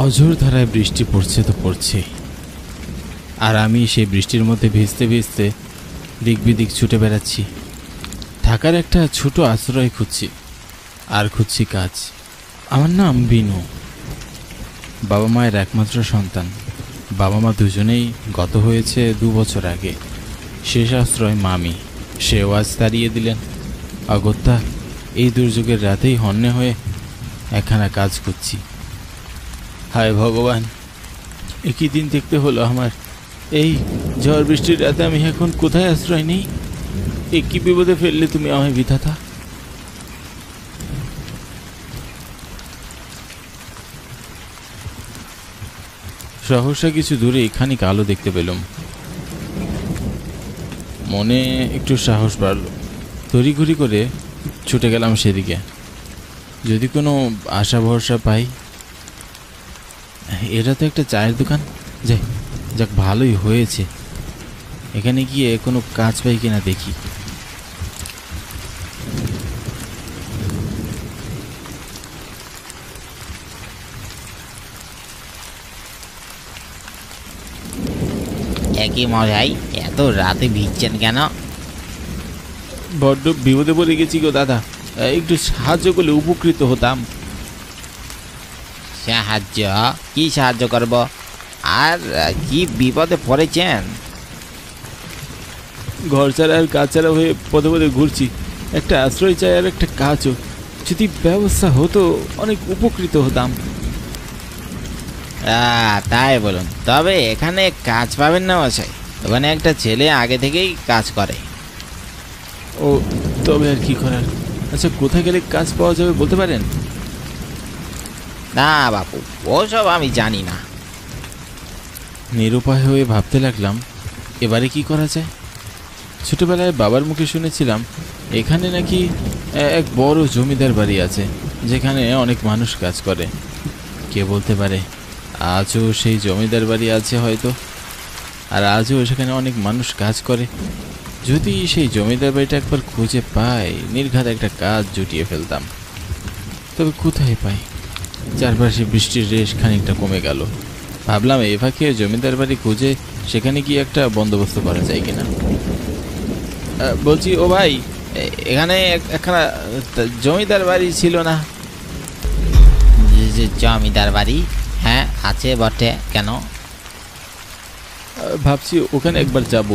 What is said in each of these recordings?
অঝোর ধারায় বৃষ্টি পড়ছে তো পড়ছে, আর আমি সেই বৃষ্টির মধ্যে ভিজতে ভিজতে দিক বিদিক ছুটে বেড়াচ্ছি। ঢাকার একটা ছোট আশ্রয় খুঁজছি, আর খুঁজছি কাজ। আমার নাম বিনু, বাবা মায়ের একমাত্র সন্তান। বাবা মা দুজনেই গত হয়েছে 2 বছর আগে। শেষ আশ্রয় মামি, সেও আজ তাড়িয়ে দিলেন। অগত্যা এই দুর্যোগের রাতেই হন্যে হয়ে একখানা কাজ করছি। হায় ভগবান, একই দিন দেখতে হলো আমার। এই ঝড় বৃষ্টির রাতে আমি এখন কোথায় আশ্রয় নেই? একই বিপদে ফেললে তুমি আমায় বিধাতা। সহসা কিছু দূরে খানিক আলো দেখতে পেলাম। মনে একটু সাহস বাড়ল, তড়িঘড়ি করে ছুটে গেলাম সেদিকে, যদি কোনো আশা ভরসা পাই। এটা তো একটা চায়ের দোকান, যাক ভালোই হয়েছে। এখানে গিয়ে কোনো কাজ পাই কিনা দেখি। একই মশাই, এত রাতে ভিজছেন কেন? বড্ড বিপদে পড়ে গেছি গো দাদা, একটু সাহায্য করলে উপকৃত হতাম। সাহায্য? কি সাহায্য করব? আর কি বিপদে পড়েছেন? ঘর ছাড়া আর কাজ ছাড়া হয়ে পদে পদে ঘুরছি। একটা আশ্রয় চাই আর একটা কাজও, যদি ব্যবস্থা হতো অনেক উপকৃত হতাম। তাই বলুন, তবে এখানে কাজ পাবেন না মশাই। ওখানে একটা ছেলে আগে থেকেই কাজ করে। ও, তবে আর কি করার। আচ্ছা, কোথায় গেলে কাজ পাওয়া যাবে বলতে পারেন? না বাপু, ওসব আমি জানি না। নিরুপায় হয়ে ভাবতে লাগলাম, এবারে কি করা যায়। ছোটবেলায় বাবার মুখে শুনেছিলাম এখানে নাকি এক বড় জমিদার বাড়ি আছে, যেখানে অনেক মানুষ কাজ করে। কে বলতে পারে আজও সেই জমিদার বাড়ি আছে হয়তো, আর আজও সেখানে অনেক মানুষ কাজ করে। যদি সেই জমিদার বাড়িটা একবার খুঁজে পাই, নির্ঘাত একটা কাজ জুটিয়ে ফেলতাম। তবে কোথায় পাই? চারপাশে বৃষ্টির রেশ খানিকটা কমে গেল। ভাবলাম এই ফাঁকে জমিদার বাড়ি খুঁজে সেখানে গিয়ে একটা বন্দোবস্ত করা যায় কিনা। বলছি, ও ভাই, এখানে একখানা জমিদার বাড়ি ছিল না? জমিদার বাড়ি? হ্যাঁ আছে বটে, কেন? ভাবছি ওখানে একবার যাব।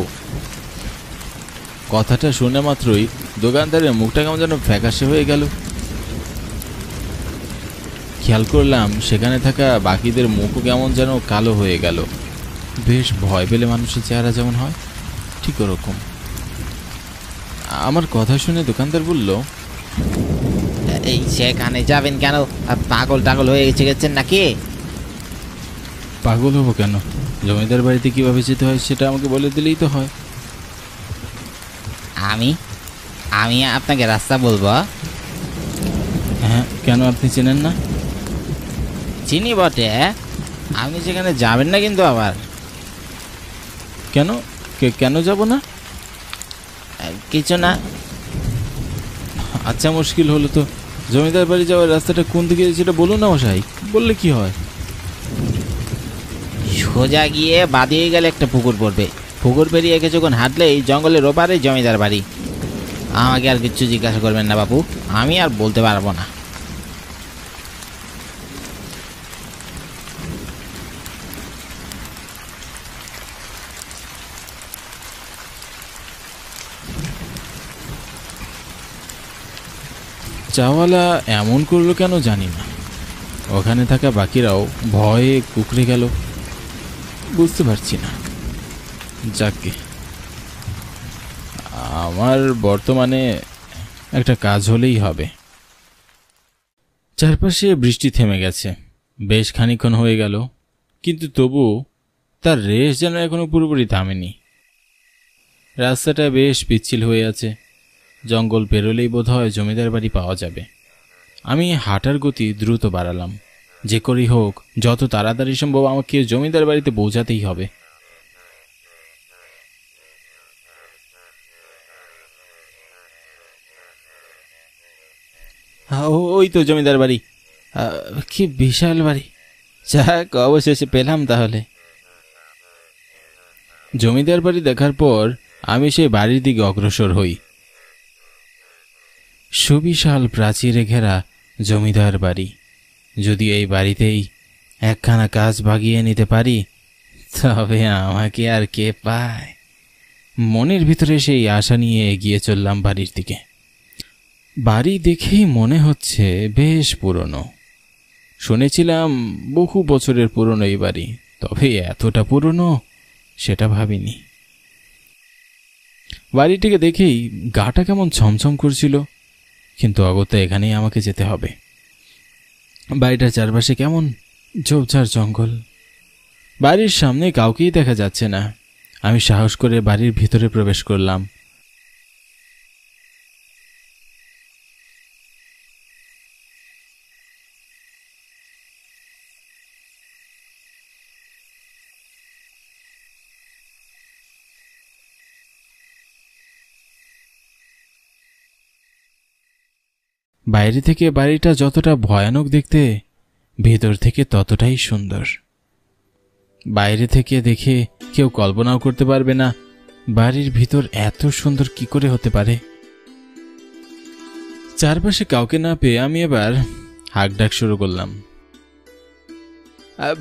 কথাটা শুনে মাত্রই দোকানদারের মুখটা কেমন যেন ফ্যাকাশে হয়ে গেল। খেয়াল করলাম সেখানে থাকা বাকিদের মুখও কেমন যেন কালো হয়ে গেল। বেশ ভয় পেলে মানুষের চেহারা যেমন হয়, ঠিক ওরকম। আমার কথা শুনে দোকানদার বলল, এই সেখানে যাবেন কেন? পাগল টাগল হয়ে গেছেন নাকি? পাগল হবো কেন? জমিদার বাড়িতে কিভাবে যেতে হয় সেটা আমাকে বলে দিলেই তো হয়। আমি আমি আপনাকে রাস্তা বলবো? হ্যাঁ, কেন আপনি চেনেন না? চিনি বটে, আপনি সেখানে যাবেন না কিন্তু আবার। কেন? কেন যাব না? কিছু না। আচ্ছা, মুশকিল হলো তো। জমিদার বাড়ি যাওয়ার রাস্তাটা কোন দিকে সেটা বলুন না মশাই, বললে কি হয়? সোজা গিয়ে বাদিয়ে গেলে একটা পুকুর পড়বে। পুকুর পেরিয়ে কিছুক্ষণ হাঁটলে এই জঙ্গলের ওপারে জমিদার বাড়ি। আমাকে আর কিচ্ছু জিজ্ঞাসা করবেন না বাপু, আমি আর বলতে পারবো না। চাওয়ালা এমন করলো কেন জানি না। ওখানে থাকা বাকিরাও ভয়ে কুকড়ে গেল, বুঝতে পারছি না। যাকে আমার বর্তমানে একটা কাজ হলেই হবে। চারপাশে বৃষ্টি থেমে গেছে, বেশ খানিকক্ষণ হয়ে গেল, কিন্তু তবু তার রেশ যেন এখনো পুরোপুরি থামেনি। রাস্তাটা বেশ পিচ্ছিল হয়ে আছে। জঙ্গল পেরোলেই বোধহয় জমিদার বাড়ি পাওয়া যাবে। আমি হাঁটার গতি দ্রুত বাড়ালাম। যে করেই হোক, যত তাড়াতাড়ি সম্ভব আমাকে জমিদার বাড়িতে পৌঁছাতেই হবে। ওই তো জমিদার বাড়ি। কি বিশাল বাড়ি! যাক, অবশেষে পেলাম তাহলে। জমিদার বাড়ি দেখার পর আমি সেই বাড়ির দিকে অগ্রসর হই। সুবিশাল প্রাচীরে ঘেরা জমিদার বাড়ি। যদি এই বাড়িতেই একখানা কাজ বাগিয়ে নিতে পারি তবে আমাকে আর কে পায়। মনের ভিতরে সেই আশা নিয়ে এগিয়ে চললাম বাড়ির দিকে। বাড়ি দেখেই মনে হচ্ছে বেশ পুরনো। শুনেছিলাম বহু বছরের পুরনো এই বাড়ি, তবে এতটা পুরনো সেটা ভাবিনি। বাড়িটিকে দেখেই গাটা কেমন ছমছম করছিল, কিন্তু অগত্যা এখানেই আমাকে যেতে হবে। বাড়িটার চারপাশে কেমন ঝোপঝাড় জঙ্গল। বাড়ির সামনে কাউকেই দেখা যাচ্ছে না। আমি সাহস করে বাড়ির ভিতরে প্রবেশ করলাম। বাইরে থেকে বাড়িটা যতটা ভয়ানক দেখতে, ভেতর থেকে ততটাই সুন্দর। বাইরে থেকে দেখে কেউ কল্পনাও করতে পারবে না বাড়ির ভিতর এত সুন্দর কি করে হতে পারে। চারপাশে কাউকে না পেয়ে আমি এবার হাঁকডাক শুরু করলাম।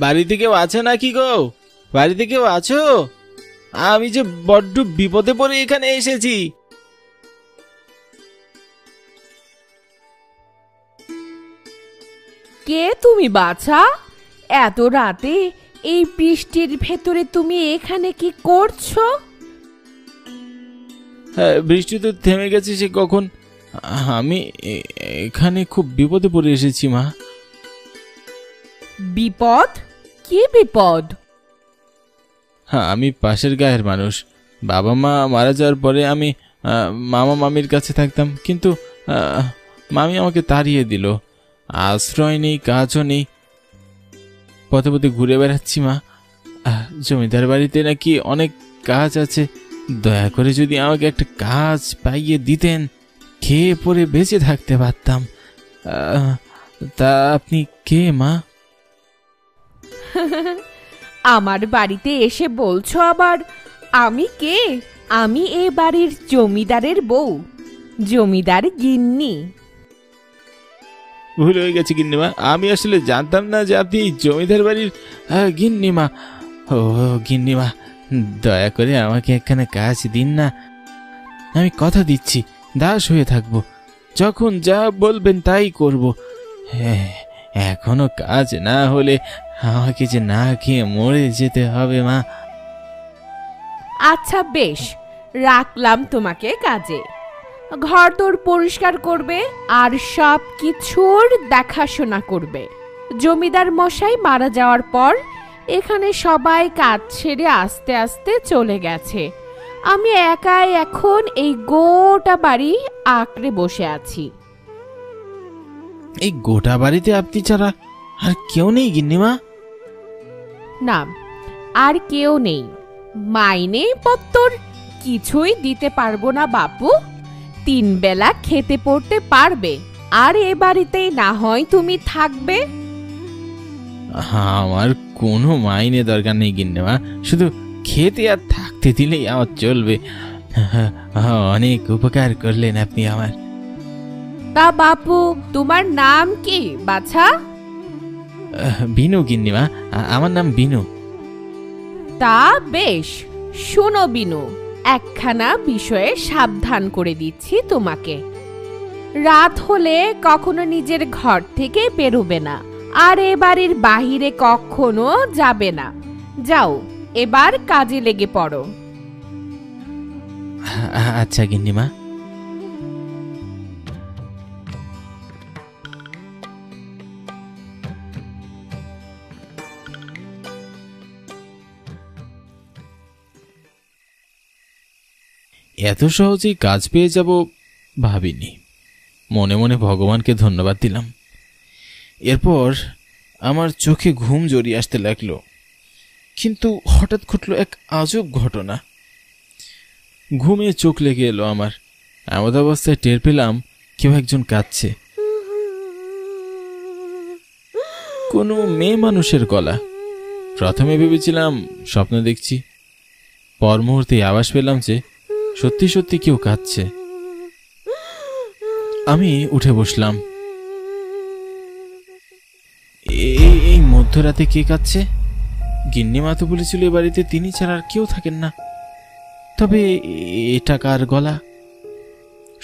বাড়িতে কেউ আছে নাকি গো? বাড়িতে কেউ আছো? আমি যে বড্ড বিপদে পড়ে এখানে এসেছি। কে তুমি বাছা? এত রাতে এই বৃষ্টির ভেতরে তুমি এখানে কি করছো? বৃষ্টি তো থেমে গেছে সে কখন। আমি এখানে খুব বিপদে পড়ে এসেছি মা। বিপদ? কি বিপদ? হ্যাঁ, আমি পাশের গায়ের মানুষ। বাবা মা মারা যাওয়ার পরে আমি মামা মামির কাছে থাকতাম, কিন্তু মামি আমাকে তাড়িয়ে দিল। আশ্রয় নেই, কাজও নেই, পথে পথে ঘুরে বেড়াচ্ছি মা। জমিদার বাড়িতে নাকি অনেক কাজ আছে, দয়া করে যদি আমাকে একটা কাজ পাইয়ে দিতেন, খেয়ে পরে বেঁচে থাকতে পারতাম। তা আপনি কে মা? আমার বাড়িতে এসে বলছো আবার আমি কে? আমি এ বাড়ির জমিদারের বউ, জমিদার গিন্নি। ভুল হয়ে গেছে গিন্নিমা, আমি আসলে জানতাম না যে আপনি জমিদার বাড়ির গিন্নিমা। ও গিন্নিমা, দয়া করে আমাকে একখানা কাজ দিন না। আমি কথা দিচ্ছি দাস হয়ে থাকবো, যখন যা বলবেন তাই করব। হ্যাঁ, এখনো কাজ না হলে আমাকে যে না খেয়ে মরে যেতে হবে মা। আচ্ছা বেশ, রাখলাম তোমাকে কাজে। ঘরদোর পরিষ্কার করবে আর সব কিছুর দেখাশোনা করবে। জমিদার মশাই মারা যাওয়ার পর এখানে সবাই কাজ ছেড়ে আস্তে আস্তে চলে গেছে। আমি একাই এখন এই গোটা বাড়ি আঁকড়ে বসে আছি। এই গোটা বাড়িতে আপনি ছাড়া আর কেউ নেই গিন্নিমা? না, আর কেউ নেই। মাইনে পত্তর কিছুই দিতে পারবো না বাপু। 3 বেলা খেতে পড়তে পারবে, আর এ বাড়িতেই না হয় তুমি থাকবে। আমার কোনো মাইনে দরকার নেই গিন্নিমা, শুধু খেতে আর থাকতে দিলেই আমার চলবে। অনেক উপকার করলেন আপনি আমার। তা বাপু, তোমার নাম কি বাছা? বিনু গিন্নিমা, আমার নাম বিনু। তা বেশ, শোনো বিনু, একখানা বিষয়ে সাবধান করে দিচ্ছি তোমাকে। রাত হলে কখনো নিজের ঘর থেকে বেরোবে না, আর এ বাড়ির বাহিরে কখনো যাবে না। যাও, এবার কাজে লেগে পড়ো। আচ্ছা গিন্নিমা। এত সহজেই কাজ পেয়ে যাব ভাবিনি। মনে মনে ভগবানকে ধন্যবাদ দিলাম। এরপর আমার চোখে ঘুম জড়িয়ে আসতে লাগলো, কিন্তু হঠাৎ ঘটলো এক আজব ঘটনা। ঘুমে চোখ লেগে এলো আমার। এমত অবস্থায় টের পেলাম কেউ একজন কাঁদছে। কোনো মেয়ে মানুষের গলা। প্রথমে ভেবেছিলাম স্বপ্ন দেখছি, পর মুহূর্তে আভাস পেলাম যে সত্যি সত্যি কেউ কাঁদছে। আমি উঠে বসলাম। এই মধ্যরাতে কে কাঁদছে? গিন্নিমা তো বলেছিল এ বাড়িতে তিনি ছাড়া আর কেউ থাকেন না, তবে এটা কার গলা?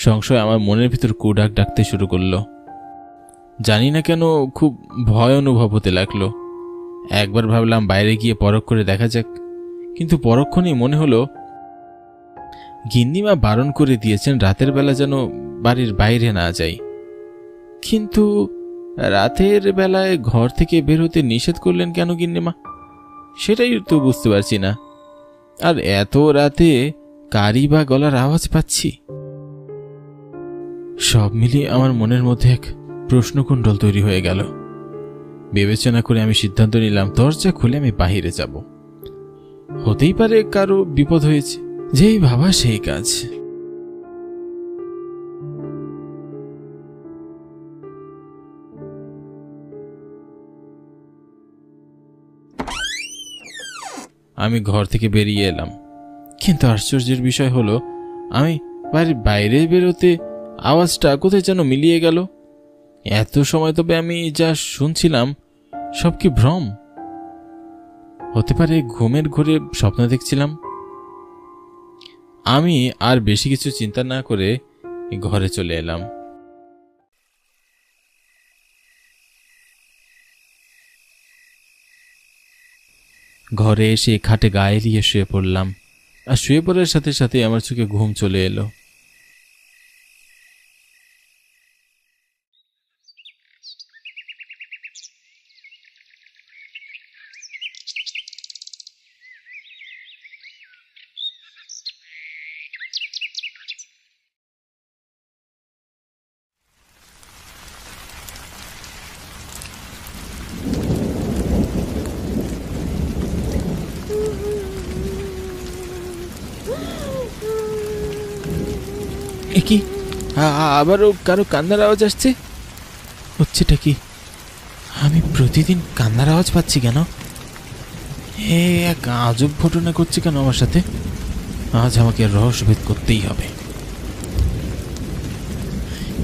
সংশয় আমার মনের ভিতর কুডাক ডাকতে শুরু করলো। জানি না কেন খুব ভয় অনুভব হতে লাগলো। একবার ভাবলাম বাইরে গিয়ে পরখ করে দেখা যাক, কিন্তু পরক্ষণেই মনে হলো গিন্নিমা বারণ করে দিয়েছেন রাতের বেলা যেন বাড়ির বাইরে না যাই। কিন্তু রাতের বেলায় ঘর থেকে বের হতে নিষেধ করলেন কেন গিন্নিমা? সেটাই তো বুঝতে পারছি না। আর এত রাতে কারি বা গলার আওয়াজ পাচ্ছি। সব মিলিয়ে আমার মনের মধ্যে এক প্রশ্নকুণ্ডল তৈরি হয়ে গেল। বিবেচনা করে আমি সিদ্ধান্ত নিলাম দরজা খুলে আমি বাহিরে যাব। হতেই পারে কারো বিপদ হয়েছে, যেই ভাবা সেই কাজ। আমি ঘর থেকে বেরিয়ে এলাম, কিন্তু আশ্চর্যের বিষয় হলো আমি বাড়ির বাইরে বেরোতে আওয়াজটা কোথায় যেন মিলিয়ে গেল। এত সময় তবে আমি যা শুনছিলাম সব কি ভ্রম? হতে পারে ঘুমের ঘোরে স্বপ্ন দেখছিলাম। আমি আর বেশি কিছু চিন্তা না করে ঘরে চলে এলাম। ঘরে এসে খাটে গায়ে দিয়ে শুয়ে পড়লাম, আর শুয়ে পড়ার সাথে সাথে আমার চোখে ঘুম চলে এলো। কি আবারও কারো কান্নার আওয়াজ আসছে? হচ্ছেটা কি? আমি প্রতিদিন কান্নার আওয়াজ পাচ্ছি কেন? এক আজব ঘটনা করছে কেন আমার সাথে? আজ আমাকে রহস্যভেদ করতেই হবে।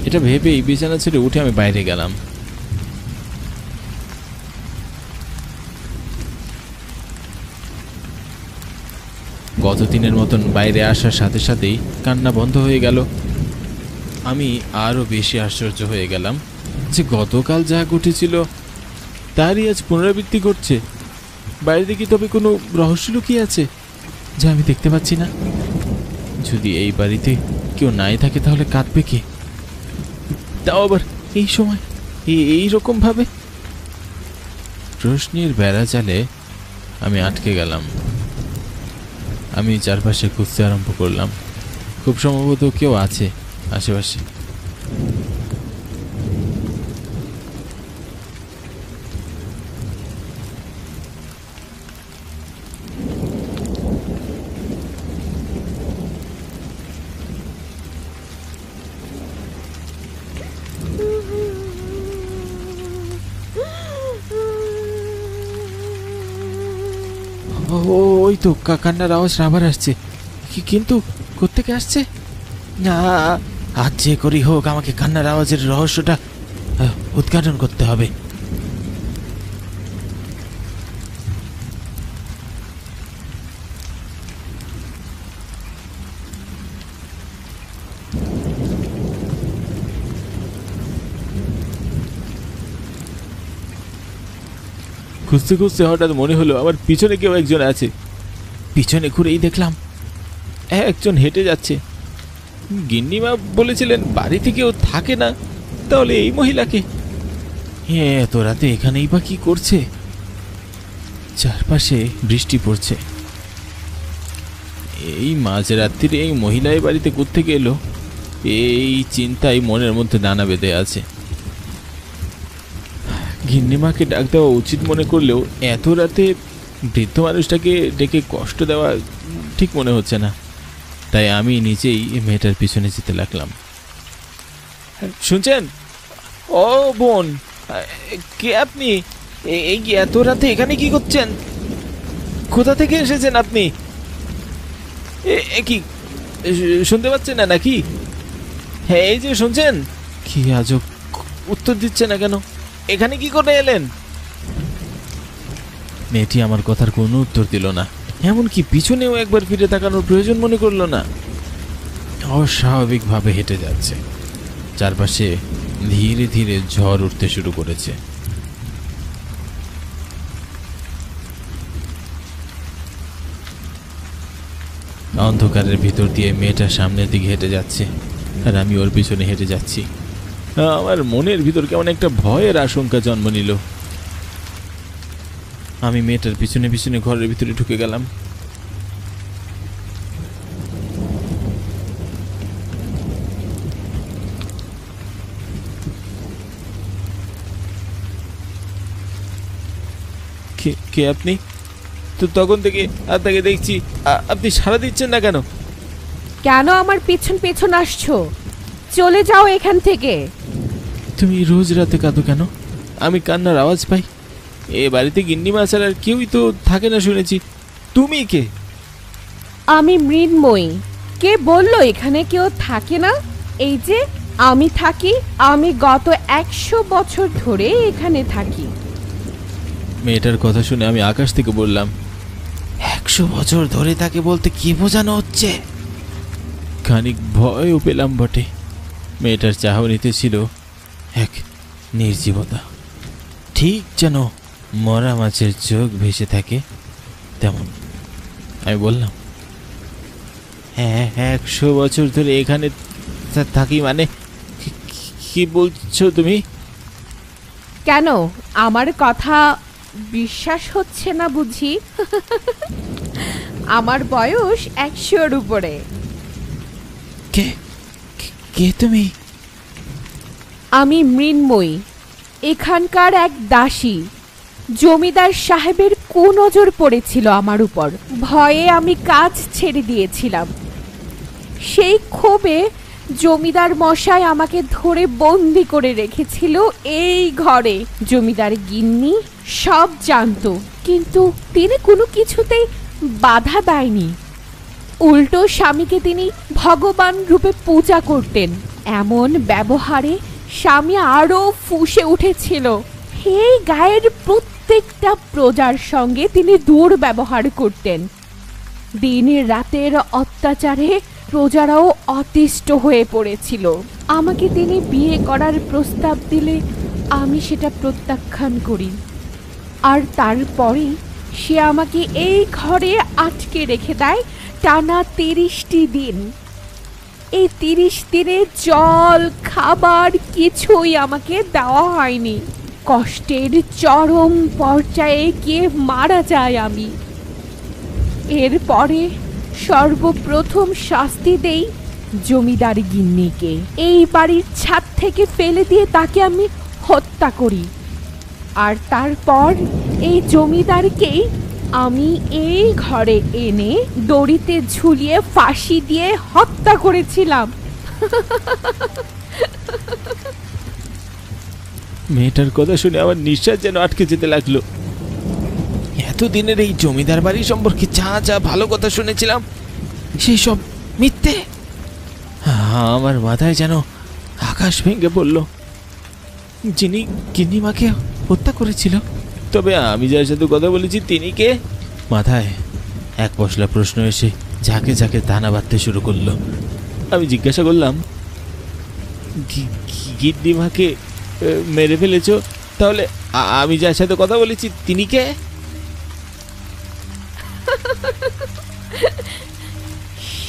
এটা ভেবেই বিছানা ছেড়ে উঠে আমি বাইরে গেলাম। গতদিনের মতন বাইরে আসার সাথে সাথেই কান্না বন্ধ হয়ে গেল। আমি আরও বেশি আশ্চর্য হয়ে গেলাম যে গতকাল যা ঘটেছিল তারই আজ পুনরাবৃত্তি ঘটছে। বাইরে কি তবে কোনো রহস্য লুকিয়ে আছে যা আমি দেখতে পাচ্ছি না? যদি এই বাড়িতে কেউ নাই থাকে তাহলে কাঁদবে কে? তাও আবার এই সময়, এই রকম ভাবে? প্রশ্নের বেড়া জালে আমি আটকে গেলাম। আমি চারপাশে খুঁজতে আরম্ভ করলাম। খুব সম্ভবত কেউ আছে আশেপাশে। ওই তো কান্নার আওয়াজ আবার আসছে, কিন্তু কোত্থেকে আসছে? না, আজ যে করি হোক আমাকে কান্নার আওয়াজের রহস্যটা উদ্ঘাটন করতে হবে। খুঁজতে খুঁজতে হঠাৎ মনে হলো আমার পিছনে কেউ একজন আছে। পিছনে ঘুরেই দেখলাম একজন হেঁটে যাচ্ছে। গিন্নিমা বলেছিলেন বাড়িতে কেউ থাকে না, তাহলে এই মহিলাকে এত রাতে এখানেই বা কি করছে? চারপাশে বৃষ্টি পড়ছে। এই মাঝরাত্রিরে এই মহিলা এই বাড়িতে কোত্থেকে এলো? এই চিন্তাই মনের মধ্যে দানা বেঁধে আছে। গিন্নিমাকে ডাক দেওয়া উচিত মনে করলেও এত রাতে বৃদ্ধ মানুষটাকে ডেকে কষ্ট দেওয়া ঠিক মনে হচ্ছে না, তাই আমি নিজেই মেয়েটার পিছনে যেতে লাগলাম। শুনছেন? ও বোন, কে আপনি? এই কি এত রাতে এখানে কি করছেন? কোথা থেকে এসেছেন আপনি? কি শুনতে পাচ্ছেন না নাকি? হ্যাঁ, এই যে শুনছেন। কি আজব, উত্তর দিচ্ছে না কেন? এখানে কি করে এলেন? মেয়েটি আমার কথার কোনো উত্তর দিল না, এমনকি পিছনেও একবার ফিরে তাকানোর প্রয়োজন মনে করলো না। অস্বাভাবিকভাবে হেঁটে যাচ্ছে। চারপাশে ধীরে ধীরে ঝড় উঠতে শুরু করেছে। অন্ধকারের ভিতর দিয়ে মেয়েটা সামনের দিকে হেঁটে যাচ্ছে, আর আমি ওর পিছনে হেঁটে যাচ্ছি। আমার মনের ভিতর কেমন একটা ভয়ের আশঙ্কা জন্ম নিল। আমি মেয়েটার পিছনে পিছনে ঘরের ভিতরে ঢুকে গেলাম। কে আপনি? তো তখন থেকে আপনাকে দেখছি, আপনি সাড়া দিচ্ছেন না কেন? কেন আমার পেছন পেছন আসছো? চলে যাও এখান থেকে। তুমি রোজ রাতে কাঁদো কেন? আমি কান্নার আওয়াজ পাই। এ বাড়িতে গিন্নিমা ছাড়া আর কেউই তো থাকে না শুনেছি। তুমি কে? আমি মৃন্ময়ী। কে বললো এখানে কেউ থাকে না? এই যে আমি থাকি। আমি গত 100 বছর ধরে এখানে থাকি। মেয়েটার কথা শুনে আমি আকাশ থেকে বললাম, 100 বছর ধরে তাকে বলতে কি বোঝানো হচ্ছে? খানিক ভয়ও পেলাম বটে। মেয়েটার চাহনিতে ছিল এক নির্জীবতা, ঠিক যেন মরা মাছের চোখ ভেসে থাকে তেমন। আমি বললাম, হ্যাঁ, 100 বছর ধরে এখানে থাকি মানে? কি বলছো তুমি? কেন আমার কথা বিশ্বাস হচ্ছে না বুঝি? আমার বয়স 100-র উপরে। কে কে তুমি? আমি মৃন্ময়ী, এখানকার এক দাসী। জমিদার সাহেবের কুনজর পড়েছিল আমার উপর। ভয়ে আমি কাজ ছেড়ে দিয়েছিলাম। সেই ক্ষোভে জমিদার মশাই আমাকে ধরে বন্দি করে রেখেছিল এই ঘরে। জমিদার গিন্নি সব জানতো, কিন্তু তিনি কোনো কিছুতেই বাধা দেয়নি। উল্টো স্বামীকে তিনি ভগবান রূপে পূজা করতেন। এমন ব্যবহারে স্বামী আরো ফুঁসে উঠেছিল। এই গায়ের প্রত্যেকটা প্রজার সঙ্গে তিনি দুর্ব্যবহার করতেন। দিনের রাতের অত্যাচারে প্রজারাও অতিষ্ঠ হয়ে পড়েছিল। আমাকে তিনি বিয়ে করার প্রস্তাব দিলে আমি সেটা প্রত্যাখ্যান করি। আর তারপরে সে আমাকে এই ঘরে আটকে রেখে দেয় টানা 30টি দিন। এই 30 দিনে জল খাবার কিছুই আমাকে দেওয়া হয়নি। কষ্টের চরম পর্যায়ে গিয়ে মারা যায় আমি। এরপরে সর্বপ্রথম শাস্তি দেই জমিদার গিন্নিকে। এই বাড়ির ছাদ থেকে ফেলে দিয়ে তাকে আমি হত্যা করি। আর তারপর এই জমিদারকেই আমি এই ঘরে এনে দড়িতে ঝুলিয়ে ফাঁসি দিয়ে হত্যা করেছিলাম। মেয়েটার কথা শুনে আমার নিঃশ্বাস যেন আটকে যেতে লাগলো। এতদিনের এই জমিদার বাড়ি সম্পর্কে যা যা ভালো কথা শুনেছিলাম সেই সব মিথ্যে। আমার মাথায় যেন আকাশ ভেঙে পড়ল। যিনি গিন্নিমাকে হত্যা করেছিল, তবে আমি যার সাথে কথা বলেছি তিনি কে? মাথায় এক পশলা প্রশ্ন এসে ঝাঁকে ঝাঁকে দানা বাঁধতে শুরু করলো। আমি জিজ্ঞাসা করলাম, গিন্নিমাকে মেরে ফেলেছ? তাহলে আমি যার সাথে কথা বলেছি তিনি কে?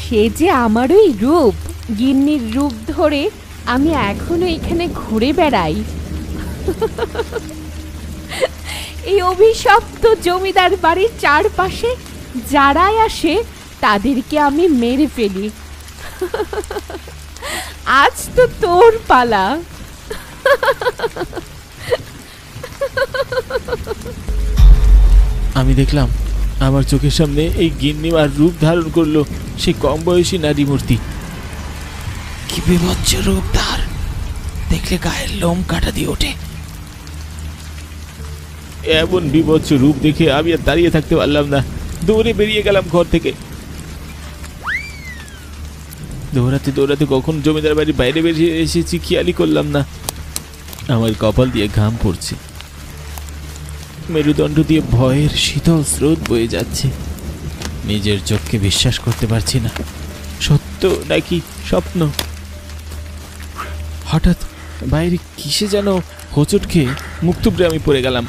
সে যে আমারই রূপ। গিন্নির রূপ ধরে আমি এখনো এখানে ঘুরে বেড়াই। এই অভিশপ্ত জমিদার বাড়ির চারপাশে যারাই আসে তাদেরকে আমি মেরে ফেলি। আজ তো তোর পালা। আমি দেখলাম আমার চোখের সামনে এই গিন্নিমার রূপ ধারণ করলো সেই কম বয়সী নারী মূর্তি। কি বিভৎস রূপ তার, দেখলে গায়ের লোম কাটা দিয়ে ওঠে। এমন বিভৎস রূপ দেখে আমি আর দাঁড়িয়ে থাকতে পারলাম না, দৌড়ে বেরিয়ে গেলাম ঘর থেকে। দৌড়াতে দৌড়াতে কখন জমিদার বাড়ির বাইরে বেরিয়ে এসেছি খেয়ালই করলাম না। আমার কপাল দিয়ে ঘাম পড়ছে, মেরুদণ্ড দিয়ে ভয়ের শীতল স্রোত বয়ে যাচ্ছে। নিজের চোখকে বিশ্বাস করতে পারছি না, সত্য নাকি স্বপ্ন। হঠাৎ বাইরে কিসে যেন হোঁচট খেয়ে মুখ থুবড়ে আমি পড়ে গেলাম।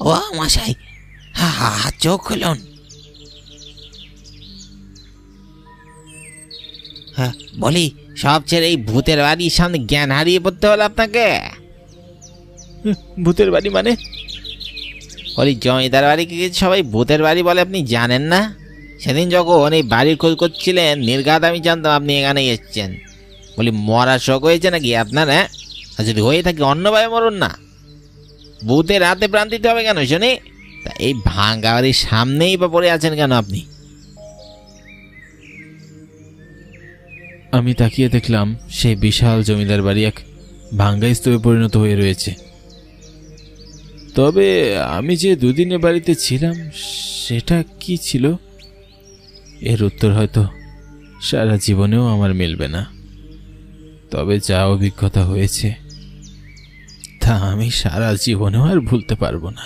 ও মশাই, চোখ খুলুন। বলি, সব ছেড়ে এই ভূতের বাড়ির সামনে জ্ঞান হারিয়ে পড়তে হলো আপনাকে? ভূতের বাড়ি মানে? বলি, জমিদার বাড়িকে সবাই ভূতের বাড়ি বলে, আপনি জানেন না? সেদিন যখন এই বাড়ির খোঁজ করছিলেন, নির্ঘাত আমি জানতাম আপনি এখানেই এসেছেন। বলি, মরার শখ হয়েছে নাকি আপনার? হ্যাঁ, আর যদি হয়ে থাকে অন্যভাবে মরুন না, ভূতের হাতে প্রাণ দিতে হবে কেন শুনি? তা এই ভাঙ্গা বাড়ির সামনেই বা পড়ে আছেন কেন আপনি? আমি তাকিয়ে দেখলাম সেই বিশাল জমিদার বাড়ি এক ভাঙ্গা স্তূপে পরিণত হয়ে রয়েছে। তবে আমি যে দুদিনে বাড়িতে ছিলাম সেটা কি ছিল, এর উত্তর হয়তো সারা জীবনেও আমার মিলবে না। তবে যা অভিজ্ঞতা হয়েছে তা আমি সারা জীবনেও আর ভুলতে পারবো না।